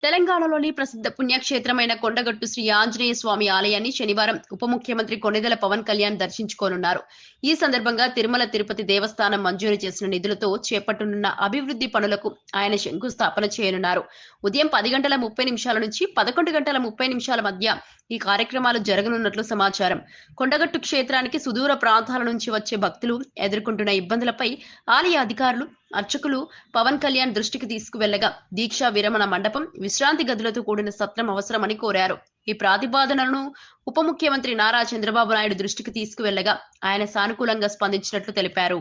తెలంగాణలోని ప్రసిద్ధ పుణ్యక్షేత్రమైన కొండగట్టు శ్రీ ఆంజనేయ స్వామి ఆలయాన్ని శనివారం ఉప ముఖ్యమంత్రి కొణిదెల పవన్ కళ్యాణ్ దర్శించుకోనున్నారు. ఈ సందర్భంగా తిరుమల తిరుపతి దేవస్థానం మంజూరు చేసిన నిధులతో చేపట్టనున్న అభివృద్ధి పనులకు ఆయన శంకుస్థాపన చేయనున్నారు. ఉదయం 10:30 నుంచి 11:30 మధ్య ఈ కార్యక్రమాలు జరగనున్నట్లు సమాచారం. కొండగట్టు క్షేత్రానికి సుదూర ప్రాంతాల నుంచి వచ్చే భక్తులు ఎదుర్కొంటున్న ఇబ్బందులపై ఆలయ అధికారులు, అర్చకులు పవన్ కళ్యాణ్ దృష్టికి తీసుకువెళ్లగా దీక్షా విరమణ మండపం, విశ్రాంతి గదులతో కూడిన సత్రం అవసరమని కోరారు. ఈ ప్రాతిపాదనలను ఉప ముఖ్యమంత్రి నారా చంద్రబాబు నాయుడు దృష్టికి తీసుకువెళ్లగా ఆయన సానుకూలంగా స్పందించినట్లు తెలిపారు.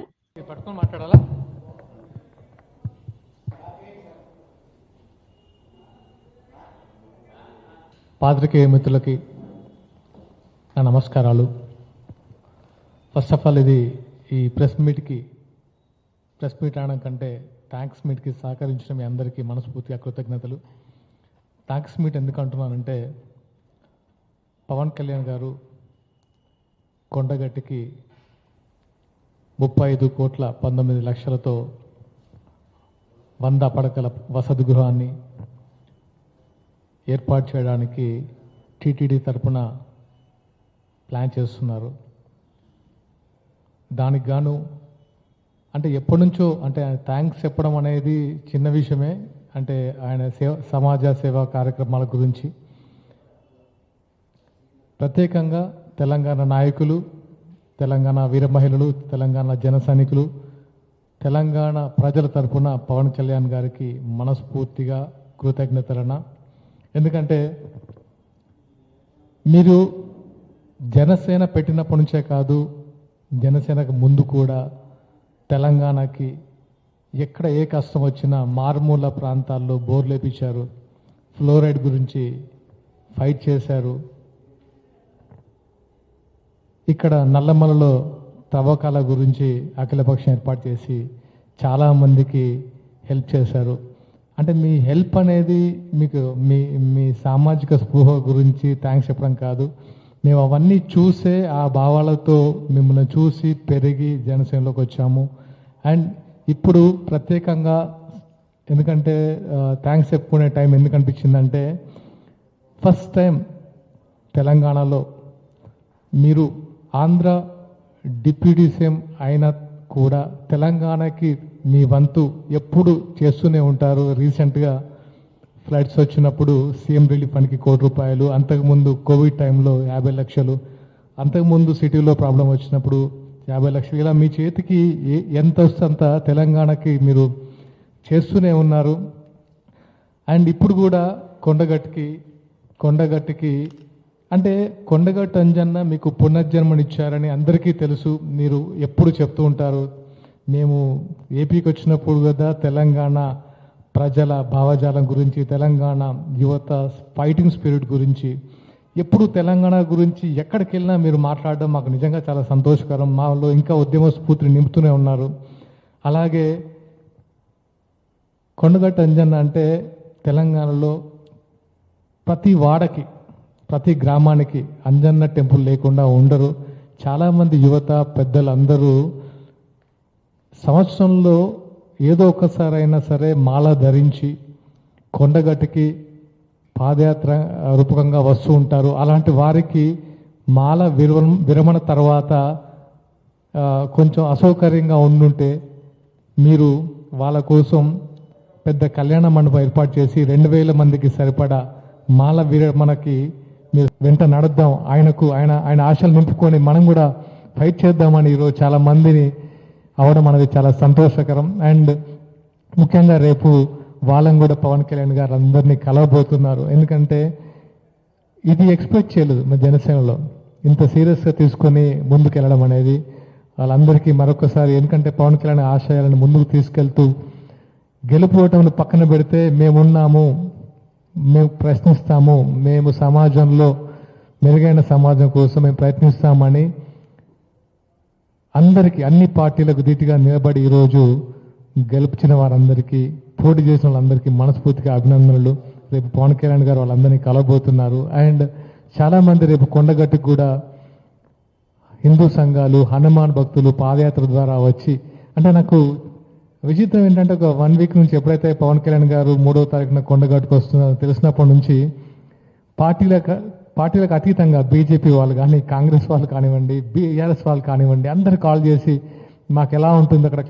పాత్రికేయ మిత్రులకి నా నమస్కారాలు. ఫస్ట్ ఆఫ్ ఆల్ ఇది ఈ ప్రెస్ మీట్ అనడం కంటే థ్యాంక్స్ మీట్కి సహకరించిన మీ అందరికీ మనస్ఫూర్తిగా కృతజ్ఞతలు. థ్యాంక్స్ మీట్ ఎందుకు అంటున్నానంటే, పవన్ కళ్యాణ్ గారు కొండగట్టికి 35,19,00,000తో 100 పడకల వసతి గృహాన్ని ఏర్పాటు చేయడానికి టీటీడీ తరపున ప్లాన్ చేస్తున్నారు. దానికి గాను అంటే ఎప్పటి నుంచో అంటే థ్యాంక్స్ చెప్పడం అనేది చిన్న విషయమే. అంటే ఆయన సమాజ సేవా కార్యక్రమాల గురించి ప్రత్యేకంగా తెలంగాణ నాయకులు, తెలంగాణ వీర మహిళలు, తెలంగాణ జన సైనికులు, తెలంగాణ ప్రజల తరపున పవన్ కళ్యాణ్ గారికి మనస్ఫూర్తిగా కృతజ్ఞతలన్న. ఎందుకంటే మీరు జనసేన పెట్టినప్పటి నుంచే కాదు, జనసేనకు ముందు కూడా తెలంగాణకి ఎక్కడ ఏ కష్టం వచ్చినా మారుమూల ప్రాంతాల్లో బోర్లు వేపించారు, ఫ్లోరైడ్ గురించి ఫైట్ చేశారు, ఇక్కడ నల్లమలలో తవ్వకాల గురించి అఖిలపక్షం ఏర్పాటు చేసి చాలామందికి హెల్ప్ చేశారు. అంటే మీ హెల్ప్ అనేది మీకు మీ సామాజిక స్పృహ గురించి థ్యాంక్స్ చెప్పడం కాదు, మేము అవన్నీ చూసే ఆ భావాలతో మిమ్మల్ని చూసి పెరిగి జనసేనలోకి వచ్చాము. అండ్ ఇప్పుడు ప్రత్యేకంగా ఎందుకంటే థ్యాంక్స్ చెప్పుకునే టైం ఎందుకు అనిపించిందంటే, ఫస్ట్ టైం తెలంగాణలో మీరు ఆంధ్ర డిప్యూటీ సీఎం అయినా కూడా తెలంగాణకి మీ వంతు ఎప్పుడు చేస్తూనే ఉంటారు. రీసెంట్గా ఫ్లడ్స్ వచ్చినప్పుడు సీఎం రిలీఫ్ ఫండ్కి ₹1,00,00,000, అంతకుముందు కోవిడ్ టైంలో 50 లక్షలు, అంతకుముందు సిటీలో ప్రాబ్లం వచ్చినప్పుడు 50 లక్షలు, ఇలా మీ చేతికి ఎంత వస్తే అంత తెలంగాణకి మీరు చేస్తూనే ఉన్నారు. అండ్ ఇప్పుడు కూడా కొండగట్టుకి అంటే కొండగట్టు అంజన్న మీకు పునర్జన్మనిచ్చారని అందరికీ తెలుసు. మీరు ఎప్పుడు చెప్తూ ఉంటారు, మేము ఏపీకి వచ్చినప్పుడు కదా తెలంగాణ ప్రజల భావజాలం గురించి, తెలంగాణ యువత ఫైటింగ్ స్పిరిట్ గురించి, ఎప్పుడు తెలంగాణ గురించి ఎక్కడికి వెళ్ళినా మీరు మాట్లాడడం మాకు నిజంగా చాలా సంతోషకరం. మాలో ఇంకా ఉద్యమ స్ఫూర్తిని నింపుతూనే ఉన్నారు. అలాగే కొండగట్టు అంజన్న అంటే తెలంగాణలో ప్రతి వాడకి, ప్రతి గ్రామానికి అంజన్న టెంపుల్ లేకుండా ఉండరు. చాలామంది యువత పెద్దలు అందరూ సంవత్సరంలో ఏదో ఒకసారైనా సరే మాల ధరించి కొండగట్టుకి పాదయాత్ర రూపకంగా వస్తూ ఉంటారు. అలాంటి వారికి మాల విరమణ తర్వాత కొంచెం అసౌకర్యంగా ఉండుంటే మీరు వాళ్ళ కోసం పెద్ద కళ్యాణ మండపం ఏర్పాటు చేసి 2,000 మందికి సరిపడా మాల విరమణకి మీరు వెంట నడుద్దాం, ఆయన ఆశలు నింపుకొని మనం కూడా ఫైట్ చేద్దామని ఈరోజు చాలా మందిని అవడం అనేది చాలా సంతోషకరం. అండ్ ముఖ్యంగా రేపు వాళ్ళని కూడా పవన్ కళ్యాణ్ గారు అందరినీ కలవబోతున్నారు. ఎందుకంటే ఇది ఎక్స్పెక్ట్ చేయలేదు మా జనసేనలో, ఇంత సీరియస్గా తీసుకొని ముందుకు వెళ్ళడం అనేది. వాళ్ళందరికీ మరొకసారి, ఎందుకంటే పవన్ కళ్యాణ్ ఆశయాలను ముందుకు తీసుకెళ్తూ గెలుపోవటంలో పక్కన పెడితే మేమున్నాము, మేము ప్రశ్నిస్తాము, మేము సమాజంలో మెరుగైన సమాజం కోసం మేము ప్రయత్నిస్తామని అందరికీ, అన్ని పార్టీలకు ధీటుగా నిలబడి ఈరోజు గెలిపించిన వారందరికీ, పోటీ చేసిన వాళ్ళందరికీ మనస్ఫూర్తిగా అభినందనలు. రేపు పవన్ కళ్యాణ్ గారు వాళ్ళందరినీ కలవబోతున్నారు. అండ్ చాలామంది రేపు కొండగట్టుకు కూడా హిందూ సంఘాలు, హనుమాన్ భక్తులు పాదయాత్ర ద్వారా వచ్చి, అంటే నాకు విచిత్రం ఏంటంటే ఒక 1 వీక్ నుంచి ఎప్పుడైతే పవన్ కళ్యాణ్ గారు 3వ తారీఖున కొండగట్టుకు వస్తున్నారో తెలిసినప్పటి నుంచి పార్టీలకు అతీతంగా బీజేపీ వాళ్ళు కానీ కాంగ్రెస్ వాళ్ళు కానివ్వండి బీఆర్ఎస్ వాళ్ళు కానివ్వండి అందరు కాల్ చేసి మాకు ఎలా ఉంటుంది అక్కడ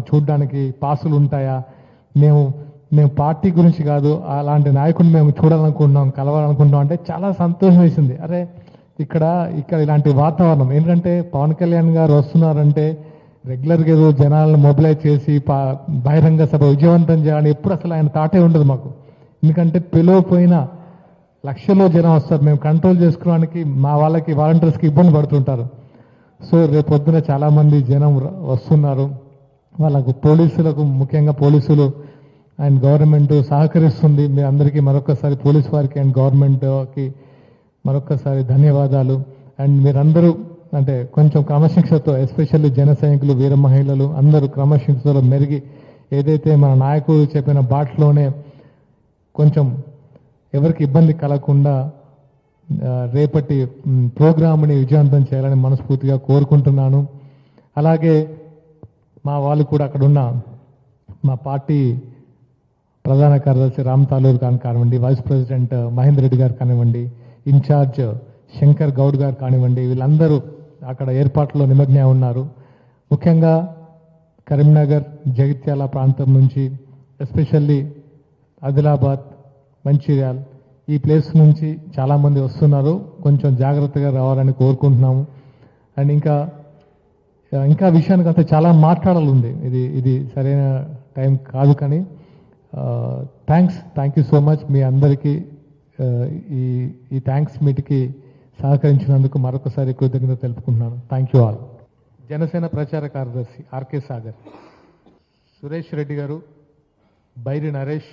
చూడడానికి పాసులు ఉంటాయా, మేము పార్టీ గురించి కాదు అలాంటి నాయకుడిని మేము చూడాలనుకుంటున్నాం కలవాలనుకుంటున్నాం అంటే చాలా సంతోషం వేసింది. అరే ఇక్కడ ఇలాంటి వాతావరణం ఏంటంటే పవన్ కళ్యాణ్ గారు వస్తున్నారంటే రెగ్యులర్గా ఏదో జనాలను మొబిలైజ్ చేసి బహిరంగ సభ విజయవంతం చేయాలని ఎప్పుడు అసలు ఆయన తాటే ఉండదు మాకు. ఎందుకంటే పిలువపోయిన లక్షల్లో జనం వస్తారు, మేము కంట్రోల్ చేసుకోవడానికి మా వాళ్ళకి వాలంటీర్స్కి ఇబ్బంది పడుతుంటారు. సో రేపు పొద్దున చాలామంది జనం వస్తున్నారు, వాళ్ళకు పోలీసులకు ముఖ్యంగా పోలీసులు అండ్ గవర్నమెంట్ సహకరిస్తుంది. మీ అందరికీ మరొకసారి పోలీస్ వారికి అండ్ గవర్నమెంట్కి మరొకసారి ధన్యవాదాలు. అండ్ మీరందరూ అంటే కొంచెం క్రమశిక్షణతో ఎస్పెషల్లీ జన సైనికులు వీర మహిళలు అందరూ క్రమశిక్షణలో మెరిగి ఏదైతే మన నాయకుడు చెప్పిన బాటలోనే కొంచెం ఎవరికి ఇబ్బంది కలగకుండా రేపటి ప్రోగ్రామ్ని విజయవంతం చేయాలని మనస్ఫూర్తిగా కోరుకుంటున్నాను. అలాగే మా వాళ్ళు కూడా అక్కడున్న మా పార్టీ ప్రధాన కార్యదర్శి రామ్ తాలూరు గారు కానివ్వండి, వైస్ ప్రెసిడెంట్ మహేందర్ రెడ్డి గారు కానివ్వండి, ఇన్ఛార్జ్ శంకర్ గౌడ్ గారు కానివ్వండి, వీళ్ళందరూ అక్కడ ఏర్పాట్లో నిమగ్నం ఉన్నారు. ముఖ్యంగా కరీంనగర్ జగిత్యాల ప్రాంతం నుంచి ఎస్పెషల్లీ ఆదిలాబాద్ మంచిర్యాల్ ఈ ప్లేస్ నుంచి చాలామంది వస్తున్నారు. కొంచెం జాగ్రత్తగా రావాలని కోరుకుంటున్నాము. అండ్ ఇంకా విషయానికి అంతా చాలా మాట్లాడాలి ఉంది. ఇది సరైన టైం కాదు కానీ థ్యాంక్ యూ సో మచ్ మీ అందరికీ ఈ థ్యాంక్స్ మీట్కి సహకరించినందుకు మరొకసారి కృతజ్ఞత తెలుపుకుంటున్నాను. Thank you all. జనసేన ప్రచార కార్యదర్శి ఆర్కే సాగర్, సురేష్ రెడ్డి గారు, బైరి నరేష్,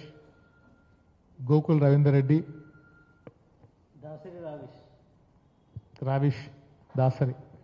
గోకుల్ రవీందర్ రెడ్డి, రావిష్ దాసరి.